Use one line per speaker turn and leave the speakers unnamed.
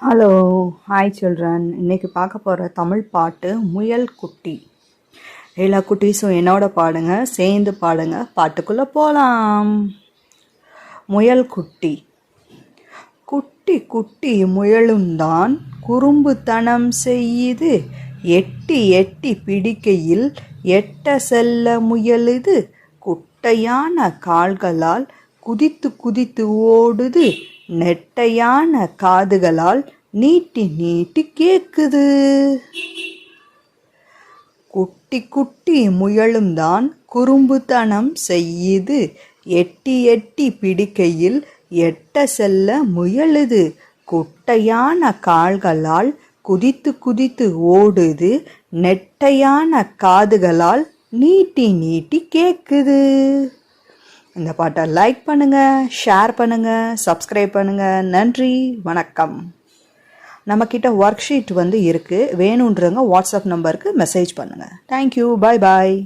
Hello, hi children. இன்னைக்கு பார்க்க போகிற தமிழ் பாட்டு முயல் குட்டி. எல்லா குட்டீஸும் என்னோட பாடுங்க, சேர்ந்து பாடுங்க, பாட்டுக்குள்ளே போகலாம். முயல் குட்டி. குட்டி குட்டி முயலுந்தான் குறும்புத்தனம் செய்யுது, எட்டி எட்டி பிடிக்கையில் எட்ட செல்ல முயலுது, குட்டையான கால்களால் குதித்து குதித்து ஓடுது, நெட்டையான காதுகளால் நீட்டி நீட்டி கேக்குது. குட்டி குட்டி முயலும்தான் குறும்புத்தனம் செய்யுது, எட்டி எட்டி பிடிக்கையில் எட்ட செல்ல முயலுது, குட்டையான கால்களால் குதித்து குதித்து ஓடுது, நெட்டையான காதுகளால் நீட்டி நீட்டி கேக்குது. இந்த பாட்டை லைக் பண்ணுங்கள், ஷேர் பண்ணுங்கள், சப்ஸ்கிரைப் பண்ணுங்கள். நன்றி, வணக்கம். நம்மக்கிட்ட ஒர்க் ஷீட் இருக்குது, வேணுன்றவங்க வாட்ஸ்அப் நம்பருக்கு மெசேஜ் பண்ணுங்கள். தேங்க்யூ, பாய் பாய்.